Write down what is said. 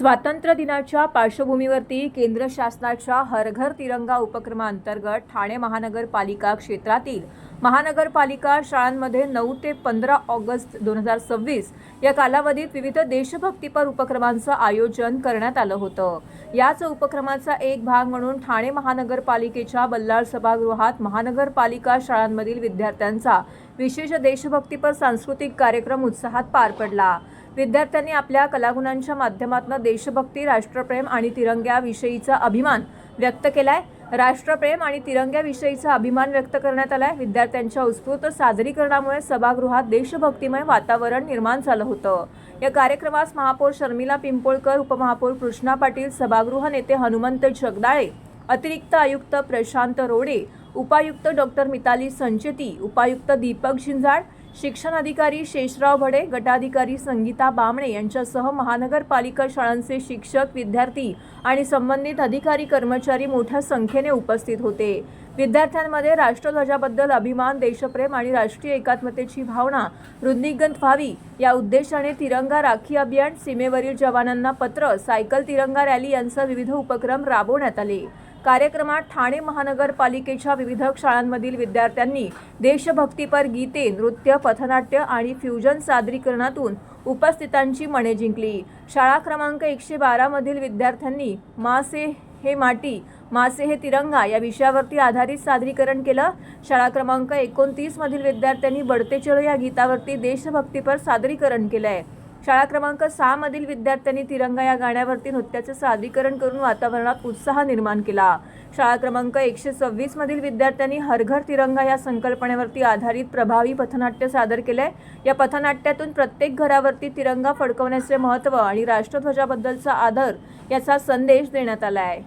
स्वातंत्र्य दिनाच्या पार्श्वभूमीवरती केंद्र शासनाच्या हर घर तिरंगा उपक्रमांतर्गत ठाणे महानगरपालिका क्षेत्रातील महानगरपालिका शाळांमध्ये 9 ते 15 ऑगस्ट 2026 या कालावधीत विविध देशभक्तीपर उपक्रमांचं आयोजन करण्यात आलं होतं। याच उपक्रमाचा एक भाग म्हणून ठाणे महानगरपालिकेच्या बल्लाळ सभागृहात महानगरपालिका शाळांमधील विद्यार्थ्यांचा विशेष देशभक्तीपर सांस्कृतिक कार्यक्रम उत्साहात पार पडला। विद्यार्थ्यांनी आपल्या कलागुणांच्या माध्यमातून देशभक्ती, राष्ट्रप्रेम आणि तिरंग्याविषयीचा अभिमान व्यक्त केलाय। राष्ट्रप्रेम आणि तिरंग्याविषयीचा अभिमान व्यक्त करण्यात आलाय। विद्यार्थ्यांच्या उत्स्फूर्त सादरीकरणामुळे सभागृहात देशभक्तिमय वातावरण निर्माण झालं होतं। या कार्यक्रमास महापौर शर्मिला पिंपोळकर, उपमहापौर कृष्णा पाटील, सभागृह नेते हनुमंत जगदाळे, अतिरिक्त आयुक्त प्रशांत रोडे, उपायुक्त डॉक्टर मिताली संचेती, उपायुक्त दीपक झिंजाळ, शिक्षण अधिकारी शेषराव भडे, गटाधिकारी संगीता बामणे यांच्यासह महानगरपालिका शाळांचे शिक्षक, विद्यार्थी आणि संबंधित अधिकारी कर्मचारी मोठ्या संख्येने उपस्थित होते। विद्यार्थ्यांमध्ये राष्ट्रध्वजाबद्दल अभिमान, देशप्रेम आणि राष्ट्रीय एकात्मतेची भावना वृद्धिंगत व्हावी या उद्देशाने तिरंगा राखी अभियान, सीमेवरील जवानांना पत्र, सायकल तिरंगा रॅली यांसह विविध उपक्रम राबवण्यात आले। कार्यक्रमात ठाणे महानगरपालिकेच्या विविध शाळांमधील विद्यार्थ्यांनी देशभक्तीपर गीते, नृत्य, पथनाट्य आणि फ्युजन सादरीकरणातून उपस्थितांची मने जिंकली। शाळा क्रमांक 112 मधील विद्यार्थ्यांनी माँ से हे माटी, माँ से हे तिरंगा या विषयावरती आधारित सादरीकरण केलं। शाळा क्रमांक 29 मधील विद्यार्थ्यांनी बढ़ते चलो या गीतावरती देशभक्तीपर सादरीकरण केलंय। शाळा क्रमांक 6 मधील विद्यार्थ्यांनी तिरंगा या गाण्यावरती नृत्याचे सादरीकरण करून वातावरणात उत्साह निर्माण केला। शाळा क्रमांक 126 मधील विद्यार्थ्यांनी हर घर तिरंगा या संकल्पनेवरती आधारित प्रभावी पथनाट्य सादर केले। या पथनाट्यातून प्रत्येक घरावरती तिरंगा फडकवण्याचे महत्त्व आणि राष्ट्रध्वजाबद्दलचा आदर याचा संदेश देण्यात आला आहे।